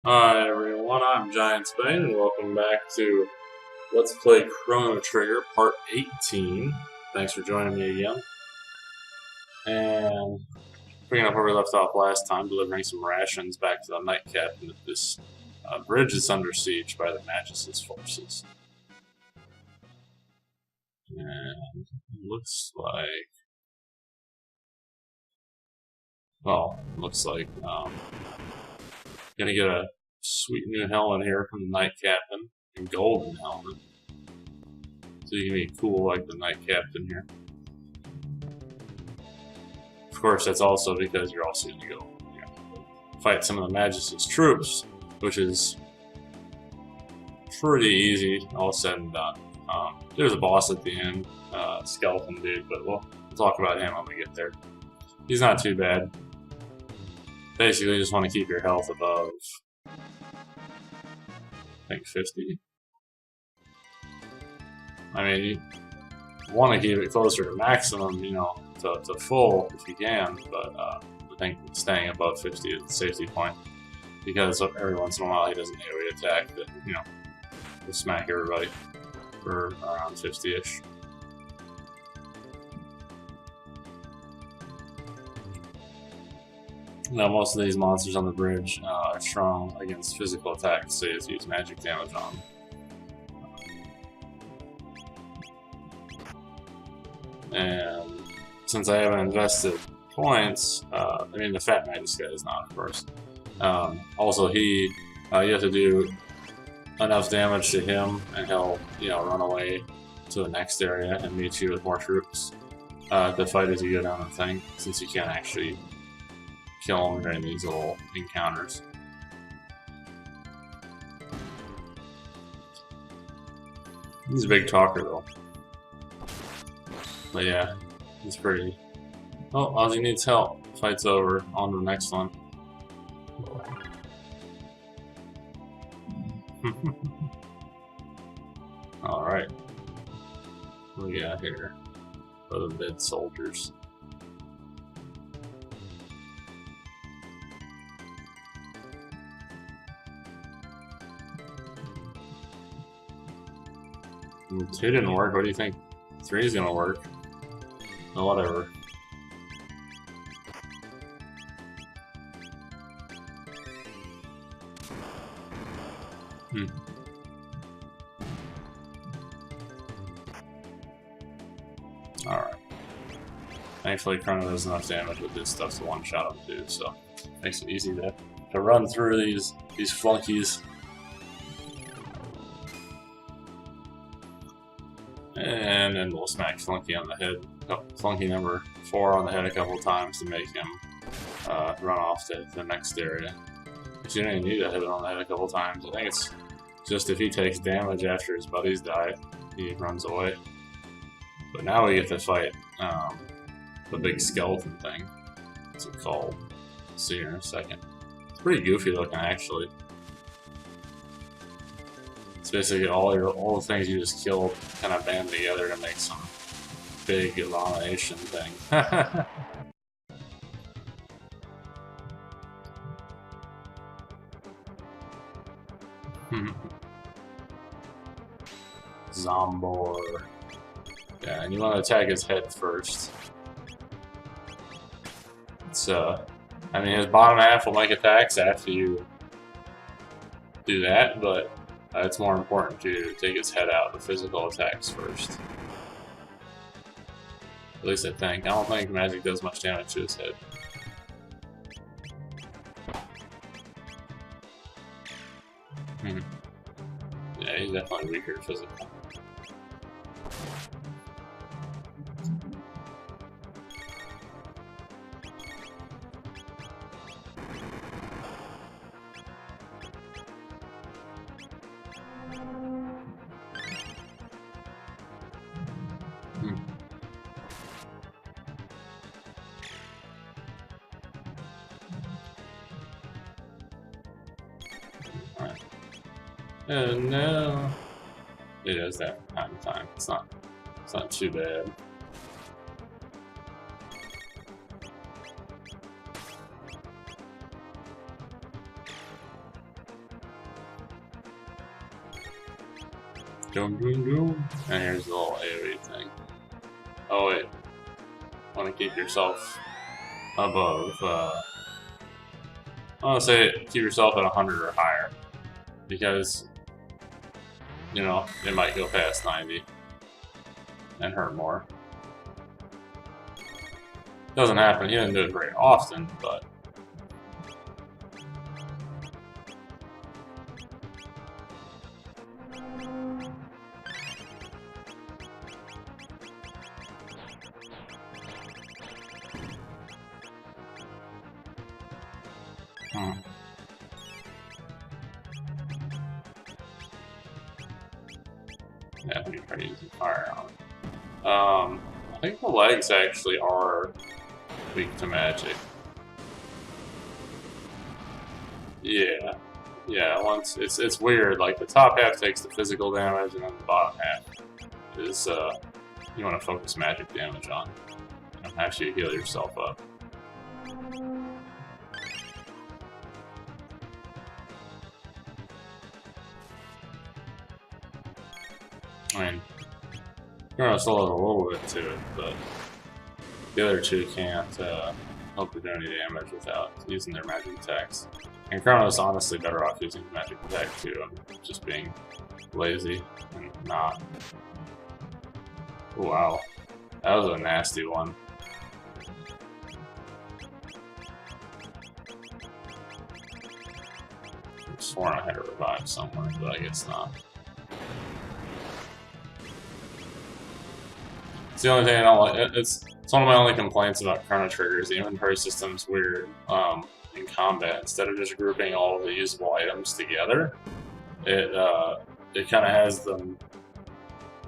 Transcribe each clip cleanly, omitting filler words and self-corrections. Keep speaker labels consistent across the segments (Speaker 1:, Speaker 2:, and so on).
Speaker 1: Hi everyone, I'm Giantsbane and welcome back to Let's Play Chrono Trigger Part 18. Thanks for joining me again. And picking up where we left off last time, delivering some rations back to the Night Captain at this bridge is under siege by the Magus' forces. And it looks like... gonna get a sweet new helmet here from the Night Captain. A golden helmet. So you can be cool like the Night Captain here. Of course, that's also because you're also going to go fight some of the Magus' troops, which is pretty easy, all said and done. There's a boss at the end, skeleton dude, but we'll talk about him when we get there. He's not too bad. Basically, you just want to keep your health above, I think, 50. I mean, you want to keep it closer to maximum, to full if you can, but I think staying above 50 is the safety point, because every once in a while he does an AoE attack that, will smack everybody for around 50-ish. Now, most of these monsters on the bridge are strong against physical attacks, so you have to use magic damage on them. And since I haven't invested points, I mean the Fat Magus guy is not, of course. Also, you have to do enough damage to him, and he'll, run away to the next area and meet you with more troops to fight as you go down the thing, since you can't actually kill him during these little encounters. He's a big talker, though. But yeah, he's pretty... Oh, Ozzy needs help. Fight's over. On to the next one. Alright. What do we got here? For the dead soldiers. Two didn't work. What do you think? 3 is gonna work. Oh, whatever. Alright. Thankfully, Chrono does enough damage with this stuff to one-shot him too, so makes it easy to run through these flunkies. And then we'll smack Flunky on the head. Flunky number 4 on the head a couple times to make him run off to the next area. But you don't even need to hit it on the head a couple times. I think it's just if he takes damage after his buddies die, he runs away. But now we get to fight the big skeleton thing. What's it called? We'll see here in a second. It's pretty goofy looking, actually. It's basically all the things you just killed kind of band together to make some big abomination thing. Zombor. Yeah, and you want to attack his head first. It's I mean, his bottom half will make attacks after you do that, but it's more important to take his head out with physical attacks first. At least I think. I don't think magic does much damage to his head. Yeah, he's definitely weaker physical. Oh no! It does that from time to time. It's not too bad. Doom, doom, doom. And here's the little AoE thing. Oh wait, want to keep yourself above. I want to say keep yourself at 100 or higher, because you know it might go past 90 and hurt more. Doesn't happen. He doesn't do it very often, but. Yeah, we try using fire on it. I think the legs actually are weak to magic. Yeah. Yeah, once it's weird, like the top half takes the physical damage and then the bottom half is you want to focus magic damage on. And actually heal yourself up. I mean, Chrono still has a little bit to it, but the other two can't help you do any damage without using their magic attacks. And Chrono's honestly better off using magic attack too. I'm just being lazy and not. Wow, that was a nasty one. I sworn I had a revive somewhere, but I guess not. It's the only thing I don't like. It's one of my only complaints about Chrono triggers. The inventory system's weird in combat. Instead of just grouping all of the usable items together, it kind of has them.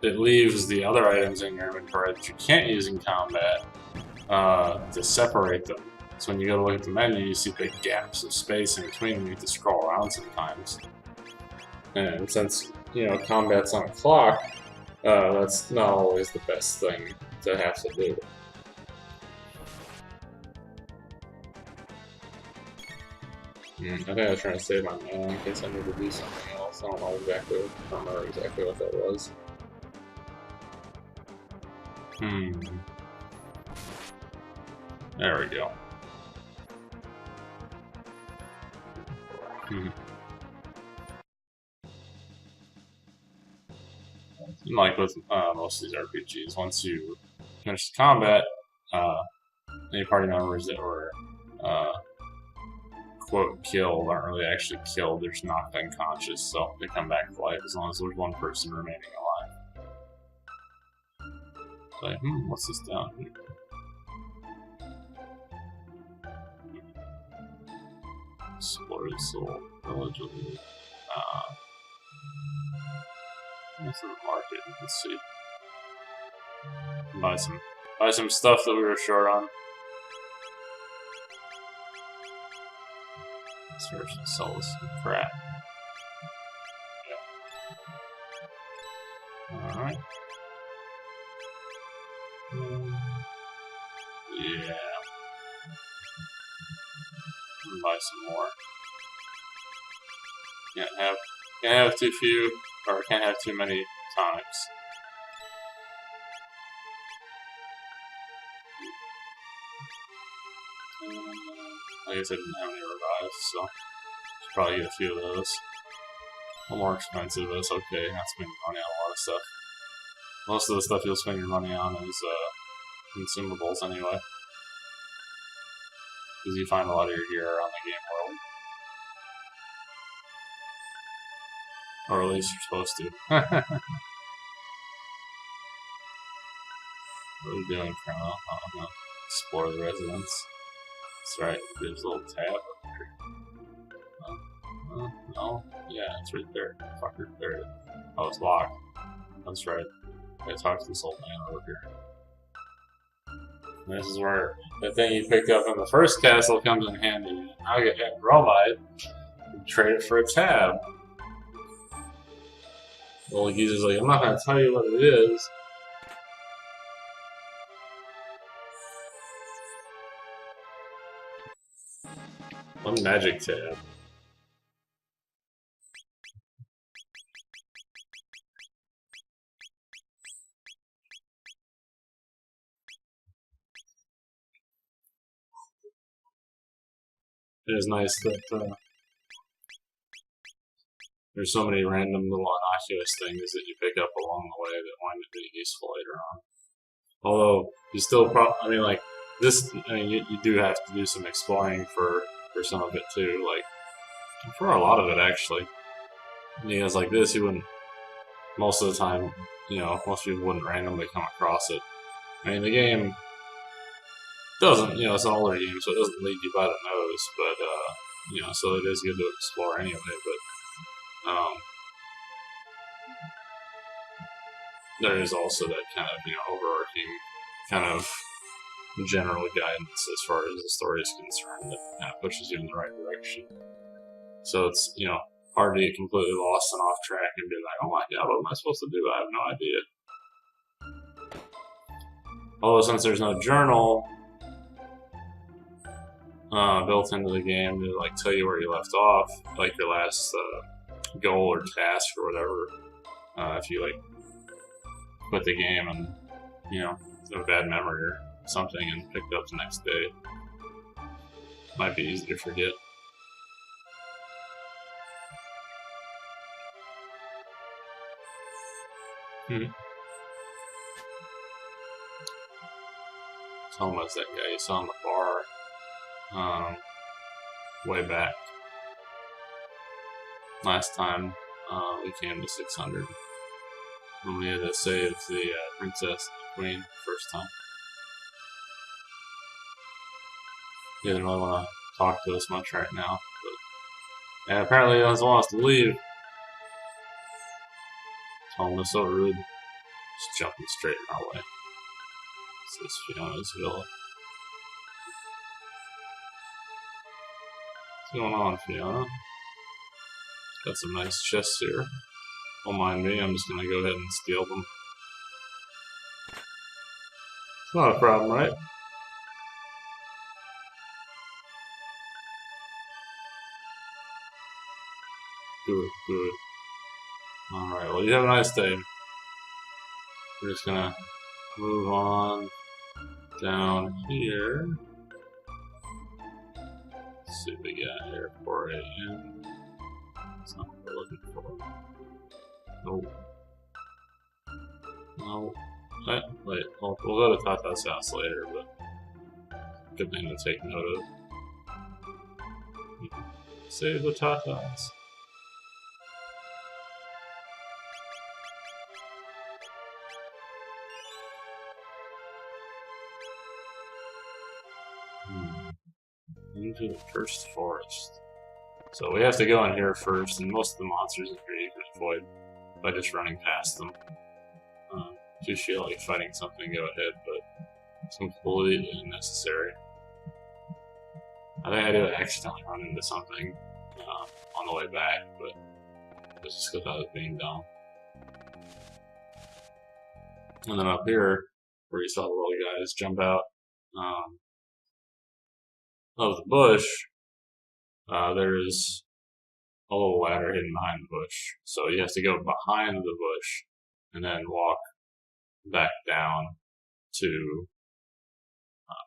Speaker 1: It leaves the other items in your inventory that you can't use in combat to separate them. So when you go to look at the menu, you see big gaps of space in between, and you have to scroll around sometimes. And since combat's on a clock. That's not always the best thing to have to do. I think I was trying to save my mana in case I need to do something else. I don't remember exactly what that was. There we go. Like with most of these RPGs, once you finish the combat, any party members that were quote killed aren't really actually killed, they're just knocked unconscious, so they come back to life as long as there's one person remaining alive. Like, what's this down here? Explore the soul, village of the what's in the market? Let's see. Buy some stuff that we were short on. This person sells some crap. Yeah. Alright. Yeah. Buy some more. Can't have too few, or can't have too many tonics. I guess I didn't have any revives, so should probably get a few of those. A little more expensive, but it's okay. Not spending money on a lot of stuff. Most of the stuff you'll spend your money on is consumables anyway, because you find a lot of your gear around the game world. Or at least you're supposed to. What are we doing, Chrono? I'm gonna explore the residence. That's right, there's a little tab up here. No? Yeah, it's right there. Fucker, there it is. Oh, it's locked. That's right. I gotta talk to this old man over here. And this is where the thing you picked up in the first castle comes in handy. Now you get Bromide and trade it for a tab. Well, he's just like, I'm not gonna tell you what it is. One magic tab. it is nice that there's so many random little innocuous things that you pick up along the way that wind up being useful later on. Although you still I mean, like this. I mean, you do have to do some exploring for some of it too. Like for a lot of it, actually. Because like this, you wouldn't. Most of the time, you know, most people wouldn't randomly come across it. I mean, the game doesn't, you know, it's an older game, so it doesn't lead you by the nose, but, you know, so it is good to explore anyway, but, there is also that kind of, you know, overarching kind of general guidance as far as the story is concerned that kind of pushes you in the right direction. So it's, you know, hard to get completely lost and off track and be like, oh my god, what am I supposed to do? I have no idea. Although since there's no journal built into the game to like tell you where you left off, like your last goal or task or whatever, if you like quit the game and, you know, have a bad memory or something and picked up the next day, might be easy to forget. So almost that guy you saw in the bar way back last time we came to 600 when we had to save the princess queen first time. He didn't really want to talk to us much right now, but yeah, apparently he doesn't want us to leave. Told him it's so rude. Just jumping straight in our way. This is Fiona's villa. What's going on, Fiona? Got some nice chests here. Don't mind me, I'm just gonna go ahead and steal them. It's not a problem, right? Good, good. Alright, well, you have a nice day. We're just gonna move on down here. Let's see what we got here. 4 a.m. That's not what we're looking for. Nope. No. Wait. We'll go to Tata's house later, but good thing to take note of. Save the Tatas. Into the first forest. So we have to go in here first, and most of the monsters in here you can avoid by just running past them. If you feel like fighting something, go ahead, but it's completely unnecessary. I think I did accidentally run into something on the way back, but it's just because I was being dumb. And then up here, where you saw the little guys jump out of the bush, there is a little ladder hidden behind the bush. So you have to go behind the bush and then walk back down to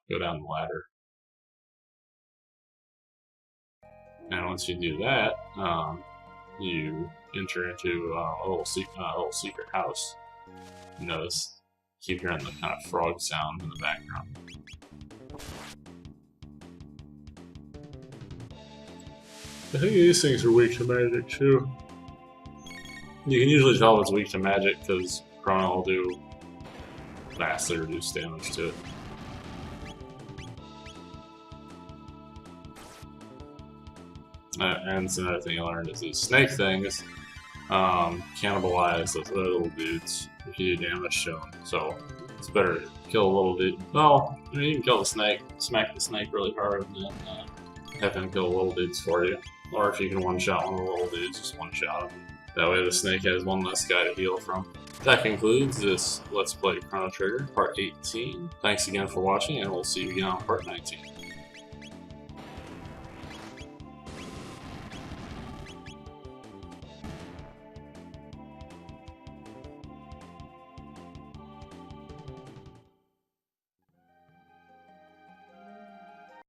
Speaker 1: go down the ladder. And once you do that, you enter into a little secret house. You notice, keep hearing the kind of frog sound in the background. I think these things are weak to magic too. You can usually tell if it's weak to magic because Chrono will do vastly reduced damage to it. And it's another thing I learned is these snake things cannibalize those other little dudes if you do damage to them. So it's better to kill a little dude. Well, I mean, you can kill the snake, smack the snake really hard, and then have him kill little dudes for you. Or if you can one-shot one of the little dudes, just one-shot him. That way the snake has one less guy to heal from. That concludes this Let's Play Chrono Trigger, Part 18. Thanks again for watching, and we'll see you again on Part 19.